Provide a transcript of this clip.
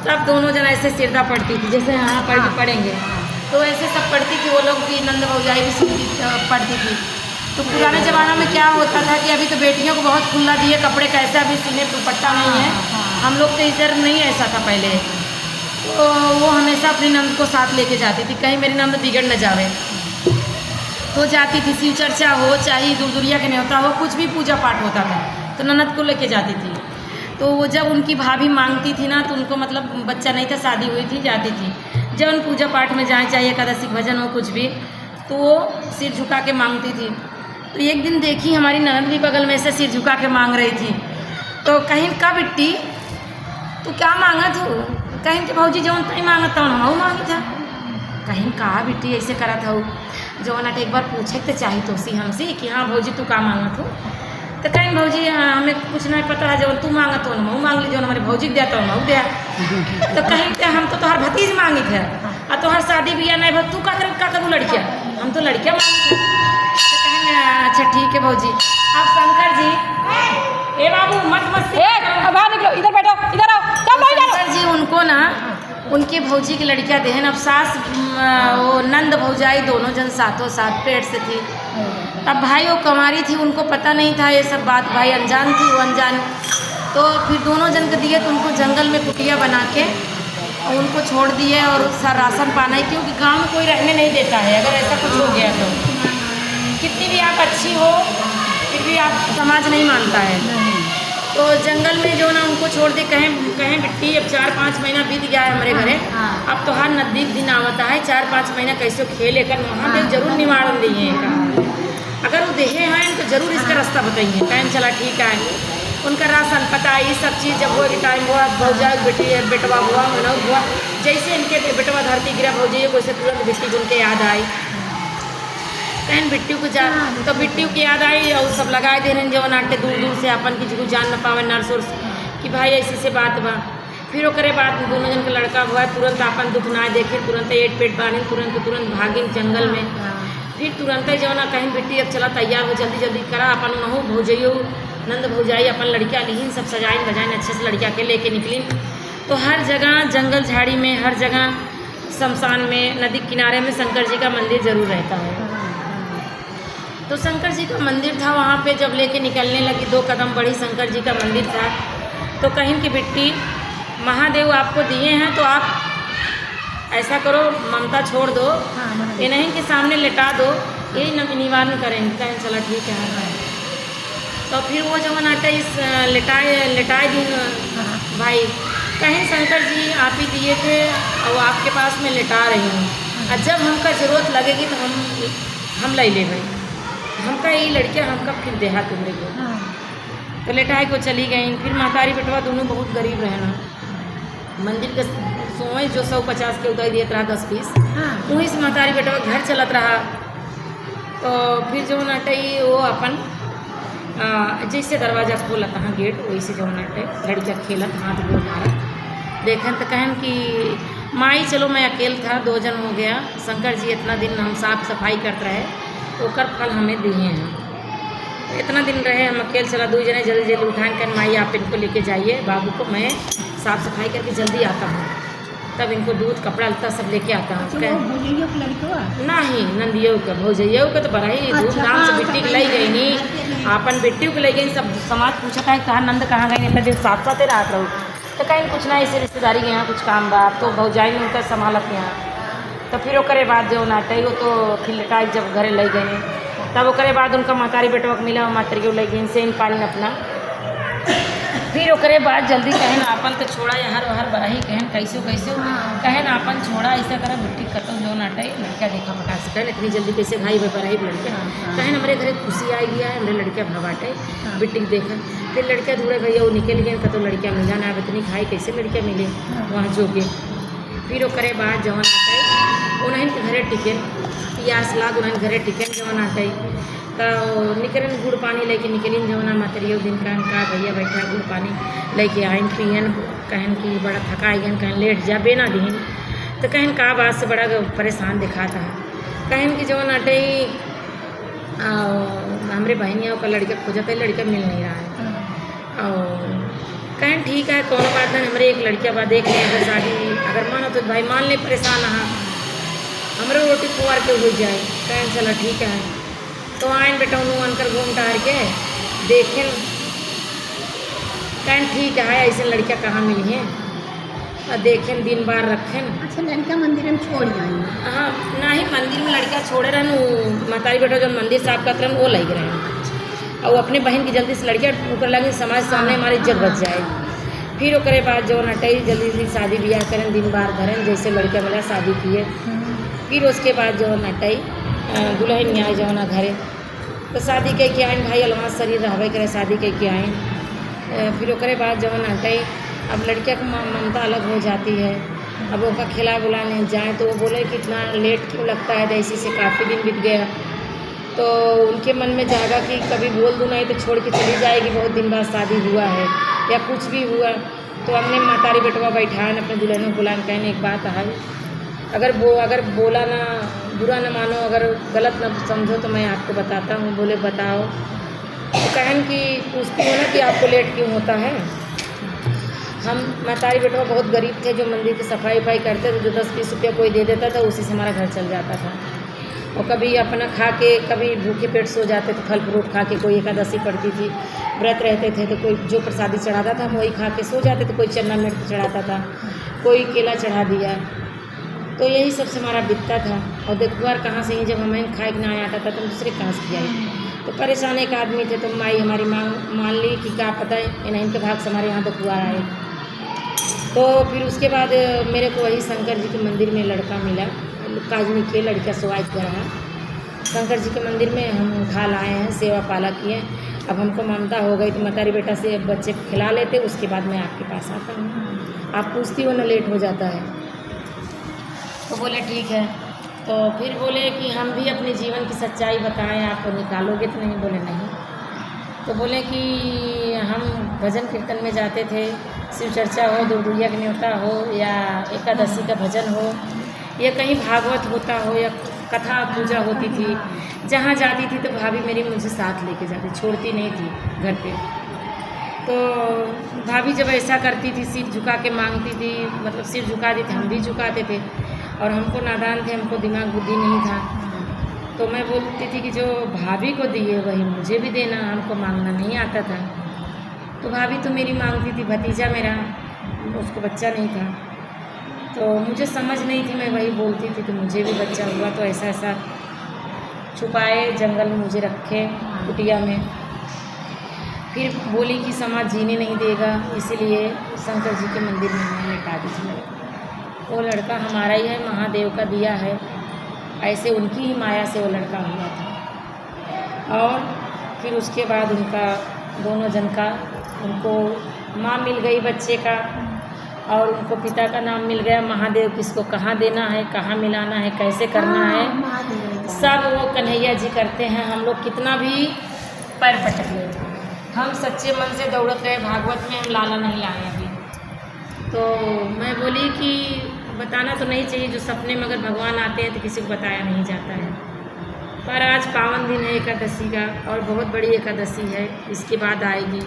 सब दोनों जन ऐसे सिरदा पढ़ती थी, जैसे यहाँ पढ़ेंगे तो ऐसे सब पढ़ती थी। वो लोग भी नंद भौजाई भी पढ़ती थी। तो पुराने ज़माना में क्या होता था कि अभी तो बेटियों को बहुत खुला दिए कपड़े, कैसे अभी सीने दुपट्टा नहीं है। हम लोग तो इधर नहीं ऐसा था पहले। तो वो हमेशा अपनी नंद को साथ लेके जाती थी, कहीं मेरी नंद बिगड़ न जावे। तो जाती थी, शिव चर्चा हो चाहे दूर दुरिया के न्योता हो, कुछ भी पूजा पाठ होता था तो ननद को लेके जाती थी। तो वो जब उनकी भाभी मांगती थी ना, तो उनको मतलब बच्चा नहीं था, शादी हुई थी, जाती थी। जब उन पूजा पाठ में जाए, चाहे एकादशी भजन हो कुछ भी, तो वो सिर झुका के मांगती थी। तो एक दिन देखी हमारी ननद भी बगल में से सिर झुका के मांग रही थी। तो कहीं का बिट्टी तू क्या मांगत हो? कहीं कि भौजी जौन तई मांगत हूँ हम मांगी था। कहीं कहा बिट्टी ऐसे करत हो जौन एक बार पूछे तो चाही तो सी हमसे कि हाँ भौजी तू का मांगत हो। तो कहीं भौजी हमें कुछ नहीं पता है, जौन तू मांगत हो ना मांग ली, जौन हमारे भौजी दिया तो हम दिया। तो कहीं हम तो तोहर भतीज मांगी थे और तोहर शादी बिया नहीं भत, तू का करूँ लड़किया? हम तो लड़किया मांगी थे। तो कहें अच्छा ठीक है भौजी। अब शंकर जी, ए बाबू मत बाहर निकलो, इधर बैठो, इधर आओ। शंकर जी उनको ना उनके भौजी की लड़कियां देहन। अब सास वो नंद भौजाई दोनों जन साथों साथ पेट से थी। अब भाई वो कुंवारी थी, उनको पता नहीं था ये सब बात, भाई अनजान थी, वो अनजान। तो फिर दोनों जन को दिए तो उनको जंगल में कुटिया बना के और उनको छोड़ दिए और उसका राशन पाना है, क्योंकि गाँव में कोई रहने नहीं देता है अगर ऐसा कुछ हो गया तो। कितनी भी आप अच्छी हो फिर भी आप समाज नहीं मानता है। तो जंगल में जो ना उनको छोड़ दे, कहें बिट्टी अब 4-5 महीना बीत गया है हमारे घरे, अब तो हर नजदीक दिन आवता है, 4-5 महीना कैसे खेले कर महादेव जरूर निवारण दिए हैं। अगर वो देहे हैं तो जरूर इसका रास्ता बताइए। टाइम चला ठीक है, उनका राशन पता ये सब चीज़ जब वो टाइम हुआ, भौजा बेटी बेटवा हुआ मनोज हुआ, जैसे इनके बेटवा धरती गिरा भौजी वैसे तुरंत बिट्टी को उनके याद आई। कहीं बिट्टी को जा तो बिट्टी की याद आई और सब लगाए दे रहे जवन आटे दूर दूर से अपन की जो जान न पावे नर्स उर्स कि भाई ऐसी से बात बा। फिर ओकरे बाद दोनों जन का लड़का हुआ, तुरंत अपन दुख ना देखे, तुरंत एट पेट बांधे, तुरंत भागे जंगल में। फिर तुरंत जो ना कहीं बिट्टी अब चला तैयार हो, जल्दी जल्दी करा अपन नहू भौजइयो नंद भौजाई अपन लड़कियाँ लिहिन, सब सजाइन बजाइन अच्छे से लड़कियाँ के लेके निकली। तो हर जगह जंगल झाड़ी में, हर जगह शमशान में, नदी किनारे में शंकर जी का मंदिर जरूर रहता है। तो शंकर जी का मंदिर था, वहाँ पे जब लेके निकलने लगी 2 कदम बढ़ी, शंकर जी का मंदिर था। तो कहीं की बिट्टी महादेव आपको दिए हैं तो आप ऐसा करो, ममता छोड़ दो, ये नहीं कि सामने लेटा दो, यही निवारण करेंगे। कहें चला ठीक है। तो फिर वो जो नाटा इस लेटाए दिन भाई, कहीं शंकर जी आप ही दिए थे और आपके पास में लेटा रही हूँ, और जब हमका ज़रूरत लगेगी तो हम ले ले भाई, हमका ये लड़कियाँ हमका फिर देहा तुमरे को। तो लेटाए को चली गई। फिर महतारी बेटवा दोनों बहुत गरीब रहना, मंदिर के सोए जो 150 के उतार दिए रहा 10-20, वहीं से महतारी बेटवा घर चलत रहा। तो फिर जो नटई वो अपन जैसे दरवाज़ा खोला तहाँ गेट, वैसे जो नटे लड़कियाँ खेलत हाथ गोल मारा देखन। तो कहन कि माई चलो मैं अकेले था, 2 जन हो गया, शंकर जी इतना दिन हम साफ सफाई करते रहे तो कर फल हमें दिए हैं। तो इतना दिन रहे हम अकेले, चला 2 जने जल्दी जल्दी उठान कर माई आप इनको लेके जाइए बाबू को, मैं साफ़ सफाई करके जल्दी आता हूँ। तब इनको दूध कपड़ा लता सब लेके आता हूँ। नहीं नंदियों का भौजइयों का तो बड़ा ही धूमधाम से बिट्टी को लाई गई नहीं, अपन बिट्टी को ले गई। सब समाज पूछा था कहाँ नंद कहाँ गई, इतना दिन साथ साथ रात रहो। तो कहीं कुछ ना ऐसे रिश्तेदारी के यहाँ कुछ काम बा, तो भौजाई ने उनका संभालत यहाँ। तो फिर ओकरे बाद जो नाटे वो तो फिर लटाई जब घरे ले गए, तब ओकरे बाद उनका महतारी बेटवा को मिला, मातरियों ले गई सेन पानी अपना। फिर ओकरे बाद जल्दी कहन आपन तो छोड़ा यहाँ वहाँ बराही, कहन कैसे कहन आपन छोड़ा, ऐसा करा बिट्टी कतो जो नाटे लड़का देखा पटा से कहन इतनी जल्दी कैसे भाई बराही लड़के कहन हमारे घरे खुशी आई गया है, हमारे लड़कियाँ भगाटे बिट्टी देखा। फिर लड़कियाँ धूड़े भैया वो निकल गए, कतो लड़कियाँ मिल जाना, अब इतनी खाई कैसे लड़कियाँ मिले वहाँ जो के। फिर ओकरे बाद जवन आटे उन्हें के घरे टिके, पियास लाग उन्हें घरे टिके जवन आटे। तो निकलन गुड़ पानी लेके निकलिन जवना मातरियो दिन कहन का भैया बैठा गुड़ पानी लेके आइन पियन, कहन कि बड़ा थका आइन, कहन लेट जा बेना दीन। तो कहन का बात से बड़ा परेशान दिखा था। कहन कि जवन आटे हमारे बहनियों का लड़का खोजता है, लड़का मिल नहीं रहा है। और कहें ठीक है कोनो बात नहीं, हमारे एक लड़किया बा देख लें, अगर शादी अगर मानो तो भाई मान ले, परेशान हाँ हमारे रोटी पुआर के हो जाए। कहें चला ठीक है, तो आइन बेटा उन्होंने अनकर घूम टहर के देखें। कहें ठीक है ऐसे लड़कियाँ कहाँ मिली हैं, और देखें दिन बार रखें। अच्छा लड़का मंदिर में छोड़ आई? हाँ नहीं, मंदिर में लड़कियाँ छोड़े रहन, मातारी बेटा जो मंदिर साफ करते रहन वो लग रहे हैं, और अपने बहन की जल्दी से लड़कियाँ ऊपर लगे, समाज सामने हमारी इज्जत बच जाए। फिर ओकरे बाद जो नटई जल्दी से शादी ब्याह करें, दिन बार धरें, जैसे लड़का मिला शादी किए। फिर उसके बाद जो नटई दुल्हन आए जो ना घरे, तो शादी कह के आइन भाई अलवा शरीर रहबे करे, शादी कह के आइन। फिर ओकरे बाद जो नटई अब लड़किया को ममता अलग हो जाती है। अब उनका खिला बुलाने जाए तो वो बोले कि इतना लेट क्यों लगता है, ऐसे से काफ़ी दिन बीत गया। तो उनके मन में जाएगा कि कभी बोल दूँ नहीं तो छोड़ के चली जाएगी, बहुत दिन बाद शादी हुआ है या कुछ भी हुआ। तो हमने मातारी बेटवा बैठाए अपने दुल्हन को बुलाने, कहने एक बात है, अगर बोला ना बुरा ना मानो, अगर गलत ना समझो तो मैं आपको बताता हूँ। बोले बताओ। तो कहन कि पूछती हो ना कि आपको लेट क्यों होता है। हम मातारी बेटवा बहुत गरीब थे, जो मंदिर की सफाई वफाई करते थे, जो 10-20 रुपया कोई दे देता था उसी से हमारा घर चल जाता था। और कभी अपना खा के कभी भूखे पेट सो जाते थे, फल फ्रूट खा के। कोई एकादशी पड़ती थी, व्रत रहते थे, तो कोई जो प्रसादी चढ़ाता था हम वही खा के सो जाते थे। कोई चन्ना मिर्च चढ़ाता था, कोई केला चढ़ा दिया, तो यही सबसे हमारा बीतता था। और देखुआर कहाँ से ही जब हमें खाए ना आता था तो दूसरे कहाँ से खिलाई। तो परेशान एक आदमी थे, तो माई हमारी मान ली कि क्या पता है इन्हीं के भाग से हमारे यहाँ देखुआर आए। तो फिर उसके बाद मेरे को वही शंकर जी के मंदिर में लड़का मिला, काजनी के लड़का सुवाइट कर रहा। शंकर जी के मंदिर में हम उठा लाए हैं, सेवा पाला किए। अब हमको ममता हो गई तो मतारी बेटा से बच्चे को खिला लेते, उसके बाद मैं आपके पास आता हूँ। आप पूछती हो ना लेट हो जाता है। तो बोले ठीक है। तो फिर बोले कि हम भी अपने जीवन की सच्चाई बताएं, आप निकालोगे तो नहीं? बोले नहीं। तो बोले कि हम भजन कीर्तन में जाते थे, शिव चर्चा हो, दुर्गुड़िया का न्योता हो, या एकादशी का भजन हो, या कहीं भागवत होता हो, या कथा पूजा होती थी, जहाँ जाती थी तो भाभी मेरी मुझे साथ लेके जाती, छोड़ती नहीं थी घर पे। तो भाभी जब ऐसा करती थी, सिर झुका के मांगती थी, मतलब सिर झुका दी थी, हम भी झुकाते थे। और हमको नादान थे, हमको दिमाग बुद्धि नहीं था, तो मैं बोलती थी कि जो भाभी को दिए वही मुझे भी देना, हमको मांगना नहीं आता था। तो भाभी तो मेरी मांगती थी, भतीजा मेरा, उसको बच्चा नहीं था, तो मुझे समझ नहीं थी, मैं वही बोलती थी कि मुझे भी बच्चा हुआ तो ऐसा ऐसा छुपाए जंगल में मुझे रखे कुटिया में। फिर बोली कि समाज जीने नहीं देगा, इसीलिए शंकर जी के मंदिर में मैंने लिटा दी थी। वो लड़का हमारा ही है, महादेव का दिया है, ऐसे उनकी ही माया से वो लड़का हुआ था। और फिर उसके बाद उनका दोनों जन का, उनको माँ मिल गई बच्चे का, और उनको पिता का नाम मिल गया महादेव। किसको कहाँ देना है, कहाँ मिलाना है, कैसे करना है, सब वो कन्हैया जी करते हैं। हम लोग कितना भी पैर पटक ले, हम सच्चे मन से दौड़त रहे। भागवत में हम लाला नहीं लाए अभी। तो मैं बोली कि बताना तो नहीं चाहिए, जो सपने में अगर भगवान आते हैं तो किसी को बताया नहीं जाता है। पर आज पावन दिन है एकादशी का, और बहुत बड़ी एकादशी है, इसके बाद आएगी।